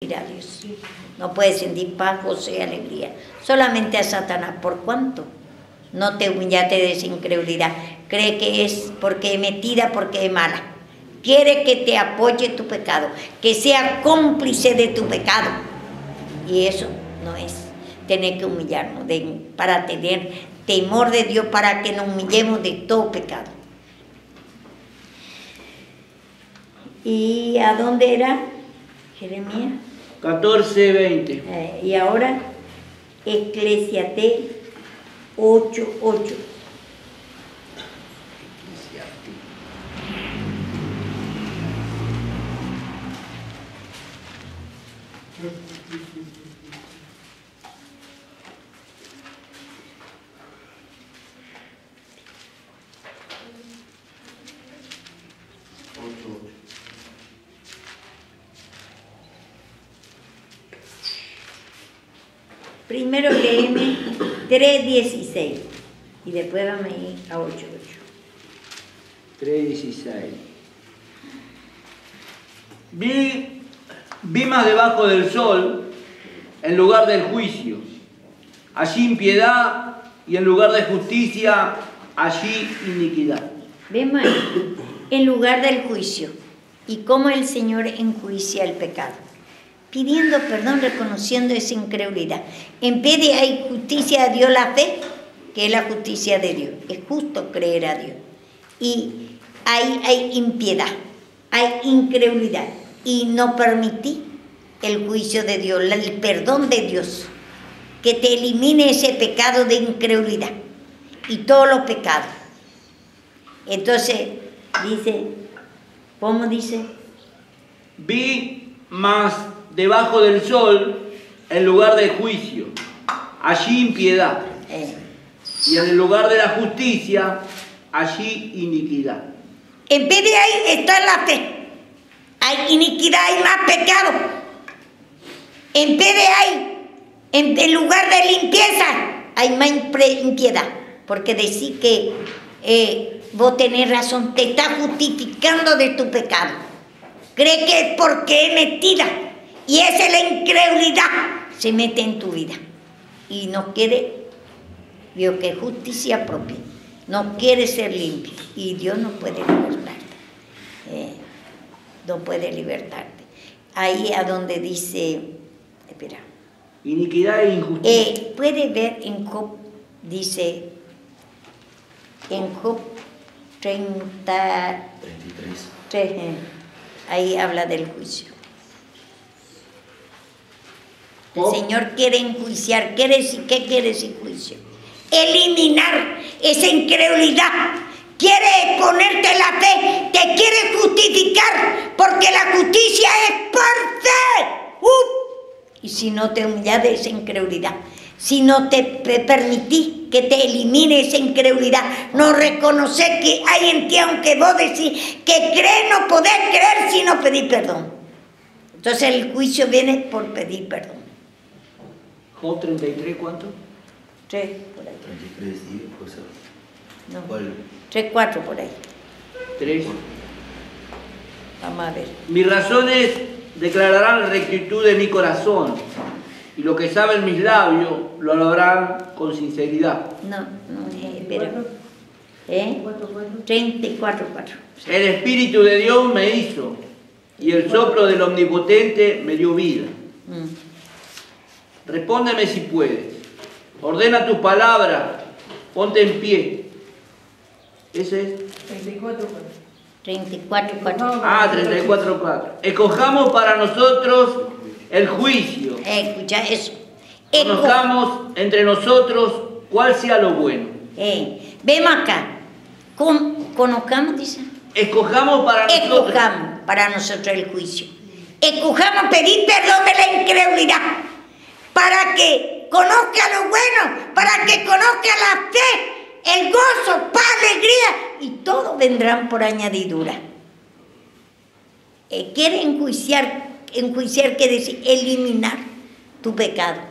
a Dios. No puedes sentir paz, gozo y alegría. Solamente a Satanás. ¿Por cuánto? No te humillaste de esa incredulidad. Cree que es porque es metida, porque es mala. Quiere que te apoye tu pecado, que sea cómplice de tu pecado. Y eso no es tener que humillarnos, para tener temor de Dios, para que nos humillemos de todo pecado. ¿Y a dónde era? Jeremías 14:20. Y ahora Eclesiastés 8:8. Primero léeme 3:16 y después vamos a ir a 8:8. 3:16. Vi más debajo del sol, en lugar del juicio, allí impiedad, y en lugar de justicia, allí iniquidad. Vemos ahí, en lugar del juicio, y cómo el Señor enjuicia el pecado, pidiendo perdón, reconociendo esa incredulidad. En vez de hay justicia a Dios, la fe, que es la justicia de Dios. Es justo creer a Dios. Y ahí hay impiedad, hay incredulidad. Y no permití el juicio de Dios, el perdón de Dios, que te elimine ese pecado de incredulidad y todos los pecados. Entonces, dice, ¿cómo dice? Vi más debajo del sol, en lugar del juicio, allí impiedad, y en el lugar de la justicia, allí iniquidad. En vez de ahí está la fe. Hay iniquidad, hay más pecado. En vez de ahí, en lugar de limpieza, hay más impiedad. Porque decir que vos tenés razón, te estás justificando de tu pecado. Cree que es porque es mentira. Y esa es la incredulidad. Se mete en tu vida. Y no quiere, Dios, que justicia propia. No quiere ser limpio. Y Dios no puede libertarte. No puede libertarte. Ahí a donde dice, espera. Iniquidad e injusticia. Puede ver en Job, dice, en Job 33. Ahí habla del juicio. El Señor quiere enjuiciar. ¿Qué quiere decir juicio? Eliminar esa incredulidad. Quiere ponerte la fe. Te quiere justificar. Porque la justicia es por fe. Y si no te humillas de esa incredulidad, si no te permitís que te elimine esa incredulidad, no reconocer que hay en ti, aunque vos decís que crees, no podés creer si no pedís perdón. Entonces el juicio viene por pedir perdón. Job 33, ¿cuánto? 3 por ahí. 33, sí, pues. No. ¿Cuál? 3, 4 por ahí. 3. Vamos a ver. Mis razones declararán la rectitud de mi corazón, y lo que saben mis labios lo hablarán con sinceridad. No, espera. 34, 4. El Espíritu de Dios me hizo, y el soplo del Omnipotente me dio vida. Respóndeme si puedes. Ordena tu palabra, ponte en pie. ¿Ese es? 34, 4. 34, 4. Escojamos para nosotros el juicio. Escucha eso. Conozcamos entre nosotros cuál sea lo bueno. Vemos acá. Conozcamos, dice. Escojamos para nosotros. Escojamos para nosotros el juicio. Escojamos pedir perdón de la incredulidad. Para que conozca lo bueno. Para que conozca la fe, el gozo, paz, alegría. Y todo vendrán por añadidura. Quiere enjuiciar quiere decir eliminar tu pecado.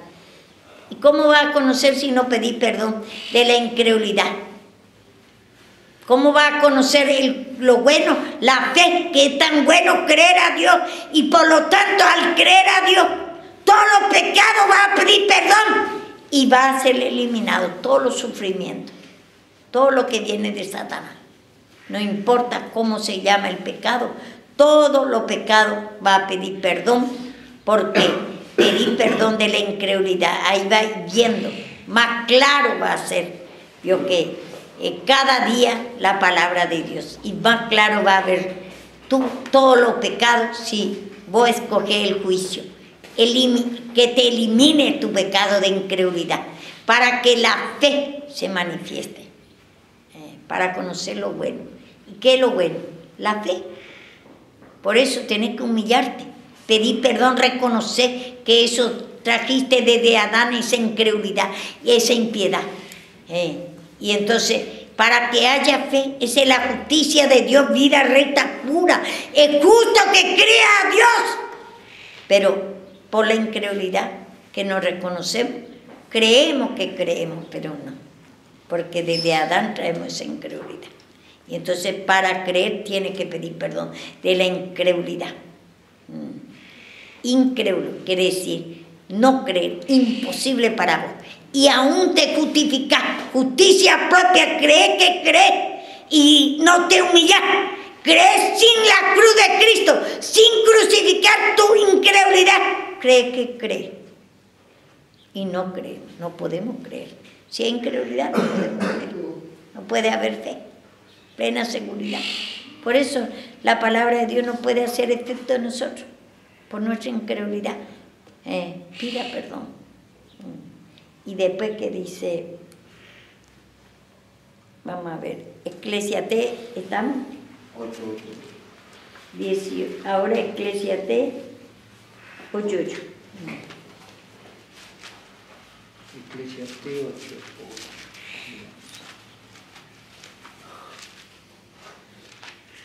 ¿Y cómo va a conocer si no pedís perdón de la incredulidad? ¿Cómo va a conocer lo bueno? La fe, que es tan bueno creer a Dios. Y por lo tanto, al creer a Dios, todos los pecados va a pedir perdón. Y va a ser eliminado todos los sufrimientos. Todo lo que viene de Satanás. No importa cómo se llama el pecado. Todos los pecados va a pedir perdón. Porque pedir perdón de la incredulidad. Ahí va viendo. Más claro va a ser. Yo que cada día la palabra de Dios. Y más claro va a ver todos los pecados si vos escoges el juicio. Que te elimine tu pecado de incredulidad. Para que la fe se manifieste. Para conocer lo bueno. ¿Y qué es lo bueno? La fe. Por eso tenés que humillarte. Pedir perdón, reconocer que eso trajiste desde Adán, esa incredulidad y esa impiedad. Y entonces, para que haya fe, esa es la justicia de Dios, vida recta, pura. Es justo que crea a Dios. Pero por la incredulidad que no reconocemos, creemos que creemos, pero no. Porque desde Adán traemos esa incredulidad. Y entonces, para creer, tiene que pedir perdón de la incredulidad. Incrédulo quiere decir no creer, imposible para vos. Y aún te justificás, justicia propia, crees que crees y no te humillás. Crees sin la cruz de Cristo, sin crucificar tu incredulidad. Crees que crees. Y no creemos, no podemos creer. Si hay incredulidad, no podemos creer. No puede haber fe, plena seguridad. Por eso la palabra de Dios no puede hacer efecto en nosotros, por nuestra incredulidad. Pida perdón. Y después que dice, vamos a ver, Eclesiastés, ¿estamos? 18. Ahora Eclesiastés 8:8. Eclesiastés 8.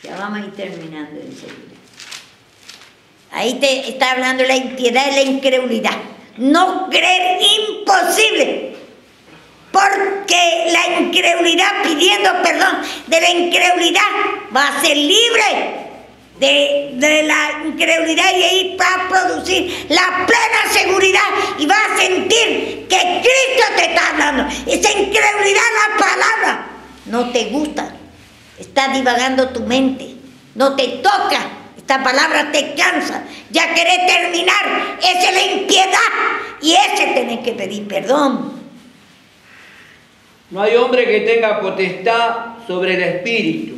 Ya vamos a ir terminando enseguida. Ahí te está hablando la impiedad y la incredulidad. No creer, imposible. Porque la incredulidad, pidiendo perdón de la incredulidad, va a ser libre de la incredulidad y ahí va a producir la plena seguridad y va a sentir que Cristo te está hablando. Esa incredulidad, la palabra, no te gusta. Está divagando tu mente, no te toca, esta palabra te cansa, ya querés terminar, esa es la impiedad y ese tenés que pedir perdón. No hay hombre que tenga potestad sobre el espíritu,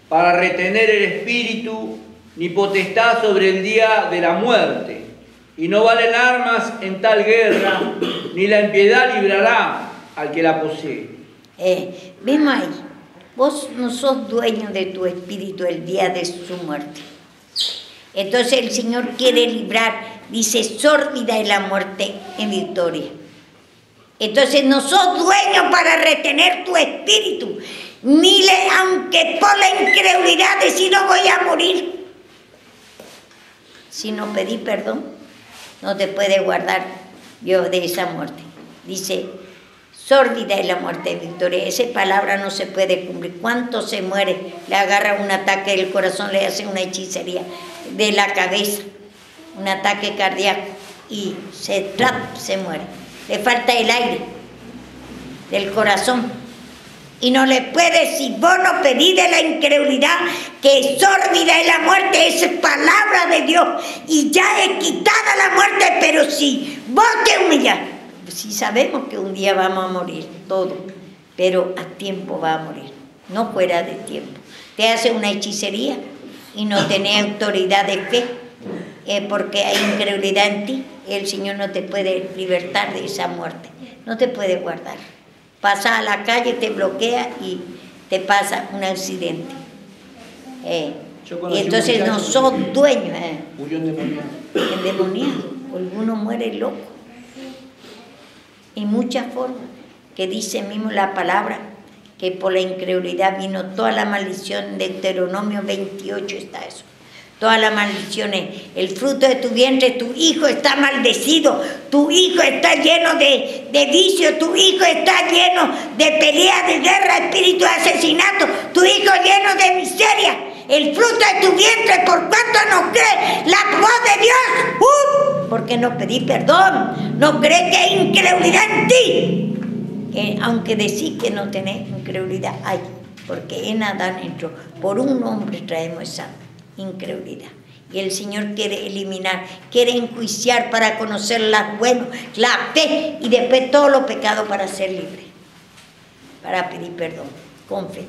para retener el espíritu, ni potestad sobre el día de la muerte. Y no valen armas en tal guerra, ni la impiedad librará al que la posee. Vemos ahí. Vos no sos dueño de tu espíritu el día de su muerte. Entonces el Señor quiere librar, dice, sórdida es la muerte en victoria. Entonces no sos dueño para retener tu espíritu, ni aunque por la incredulidad decir no voy a morir. Si no pedí perdón, no te puede guardar Dios de esa muerte. Dice, sórdida es la muerte de victoria. Esa palabra no se puede cumplir. ¿Cuánto se muere? Le agarra un ataque del corazón, le hace una hechicería de la cabeza, un ataque cardíaco y se muere. Le falta el aire del corazón. Y no le puede, si vos no pedís de la incredulidad, que sórdida es la muerte, es palabra de Dios. Y ya es quitada la muerte, pero si vos te humillas, si sabemos que un día vamos a morir, todo, pero a tiempo va a morir, no fuera de tiempo. Te hace una hechicería y no tenés autoridad de fe, porque hay incredulidad en ti. El Señor no te puede libertar de esa muerte, no te puede guardar. Pasa a la calle, te bloquea y te pasa un accidente. Y entonces no sos dueño. Murió endemoniado. Endemoniado, alguno muere loco. Y muchas formas, que dice mismo la palabra, que por la incredulidad vino toda la maldición. De Deuteronomio 28 está eso. todas las maldiciones. El fruto de tu vientre, tu hijo está maldecido, tu hijo está lleno de vicio, tu hijo está lleno de pelea, de guerra, espíritu de asesinato, tu hijo lleno de miseria. El fruto de tu vientre, por cuanto no crees la voz de Dios, porque no pedí perdón, no crees que hay incredulidad en ti. Aunque decís que no tenés incredulidad, hay, porque en Adán entró, por un hombre traemos esa incredulidad. Y el Señor quiere eliminar, quiere enjuiciar para conocer la bueno, la fe y después todos los pecados para ser libre, para pedir perdón, con fe.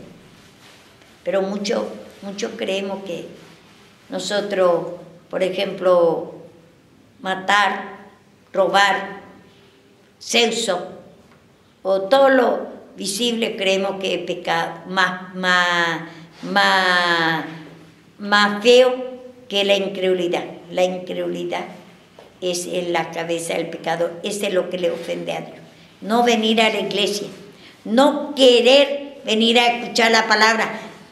Pero muchos creemos que nosotros, por ejemplo, matar, robar, sexo, o todo lo visible creemos que es pecado, más feo que la incredulidad. La incredulidad es en la cabeza del pecado, ese es lo que le ofende a Dios. No venir a la iglesia, no querer venir a escuchar la palabra,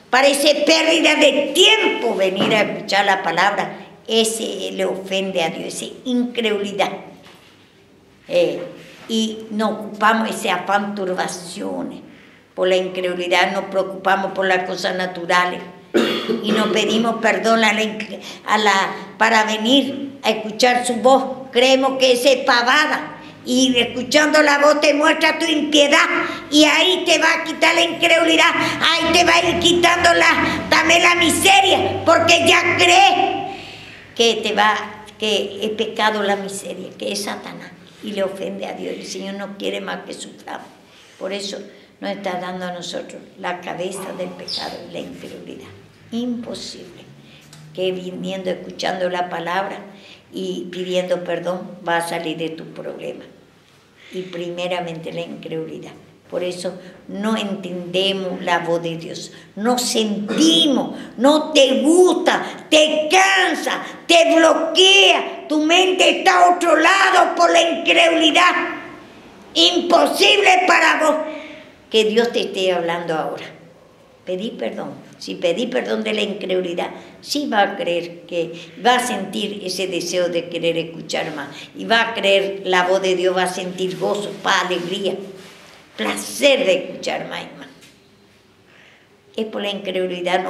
parece pérdida de tiempo venir a escuchar la palabra, ese le ofende a Dios, esa incredulidad. Y nos ocupamos ese afán, turbaciones, por la incredulidad, nos preocupamos por las cosas naturales y nos pedimos perdón para venir a escuchar su voz. Creemos que esa es pavada y escuchando la voz te muestra tu impiedad y ahí te va a quitar la incredulidad, ahí te va a ir quitando también la miseria, porque ya crees que es pecado la miseria, que es Satanás y le ofende a Dios. El Señor no quiere más que suframos, por eso nos está dando a nosotros la cabeza del pecado y la incredulidad. Imposible que viniendo, escuchando la palabra y pidiendo perdón va a salir de tu problema. Y primeramente la incredulidad. Por eso no entendemos la voz de Dios, no sentimos, no te gusta, te cansa, te bloquea, tu mente está a otro lado por la incredulidad. Imposible para vos que Dios te esté hablando ahora. Pedí perdón. Si pedí perdón de la incredulidad, sí va a creer que va a sentir ese deseo de querer escuchar más. Y va a creer la voz de Dios, va a sentir gozo, paz, alegría, placer de escuchar más y más. Es por la incredulidad.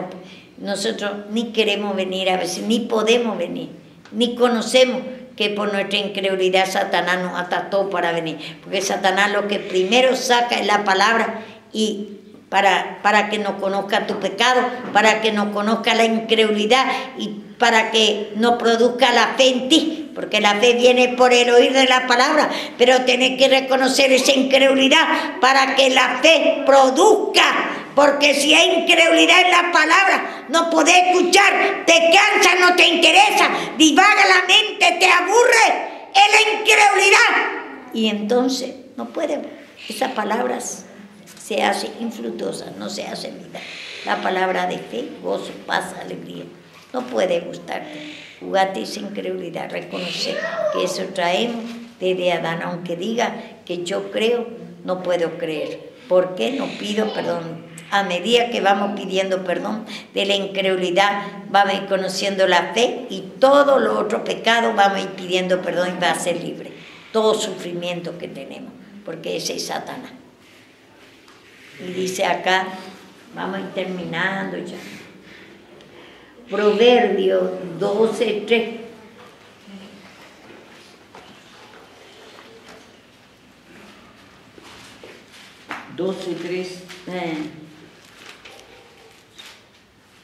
Nosotros ni queremos venir a veces, ni podemos venir, ni conocemos que por nuestra incredulidad Satanás nos ató para venir. Porque Satanás lo que primero saca es la palabra y para que no conozca tu pecado, para que no conozca la incredulidad y para que no produzca la fe en ti, porque la fe viene por el oír de la palabra, pero tenés que reconocer esa incredulidad para que la fe produzca, porque si hay incredulidad en la palabra, no podés escuchar, te cansa, no te interesa, divaga la mente, te aburre, es la incredulidad, y entonces no puede, esas palabras se hace infructuosa, no se hace vida. La palabra de fe, gozo, paz, alegría, no puede gustarte. Jugate esa incredulidad, reconocer que eso traemos desde Adán, aunque diga que yo creo, no puedo creer. ¿Por qué no pido perdón? A medida que vamos pidiendo perdón de la incredulidad, vamos a ir conociendo la fe y todos los otros pecados vamos a ir pidiendo perdón y va a ser libre. Todo sufrimiento que tenemos, porque ese es Satanás. Y dice acá, vamos a ir terminando ya. Proverbios 12:3.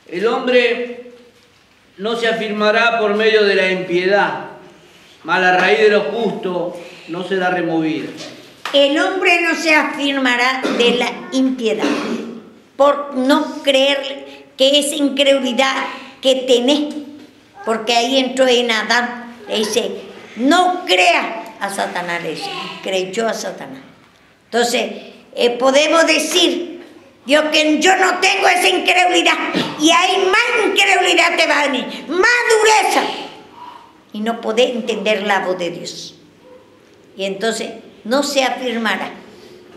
El hombre no se afirmará por medio de la impiedad, mas la raíz de lo justo no será removida. El hombre no se afirmará de la impiedad, por no creer que esa incredulidad que tenés, porque ahí entró en Adán, le dice, no creas a Satanás, le dice, creyó a Satanás. Entonces, podemos decir, Dios, que yo no tengo esa incredulidad, y hay más incredulidad te va a venir, más dureza, y no podés entender la voz de Dios. Y entonces, no se afirmará,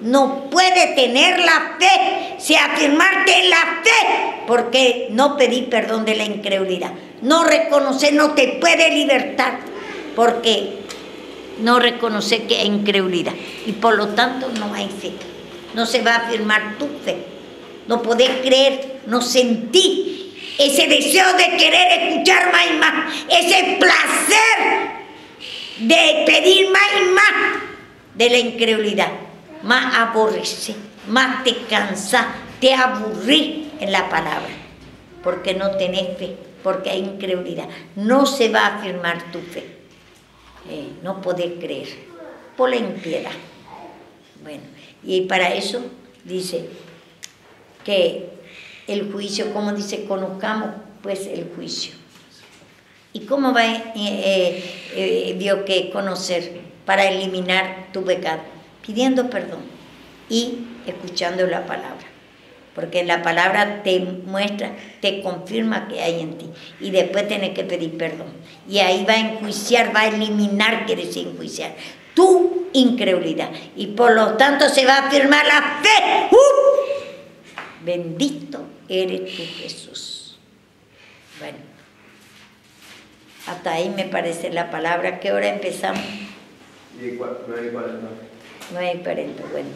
no puede tener la fe, se afirmarte en la fe, porque no pedí perdón de la incredulidad. No reconocer no te puede libertar, porque no reconocer que hay incredulidad. Y por lo tanto no hay fe. No se va a afirmar tu fe. No podés creer, no sentir ese deseo de querer escuchar más y más, ese placer de pedir más y más de la incredulidad. Más aborrecer, más te cansás, te aburrís en la palabra, porque no tenés fe, porque hay incredulidad. No se va a afirmar tu fe. No podés creer por la impiedad. Bueno, y para eso dice que el juicio, como dice, conozcamos pues el juicio. ¿Y cómo va Dios que conocer para eliminar tu pecado? Pidiendo perdón y escuchando la palabra. Porque la palabra te muestra, te confirma que hay en ti. Y después tienes que pedir perdón. Y ahí va a enjuiciar, va a eliminar, quiere decir enjuiciar, tu incredulidad. Y por lo tanto se va a afirmar la fe. Bendito eres tú, Jesús. Bueno, hasta ahí me parece la palabra. ¿Qué hora empezamos? 9:40. 9:40, bueno,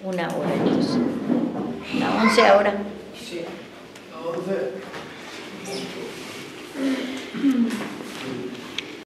1 hora entonces. ¿A 11 ahora? Sí, 11.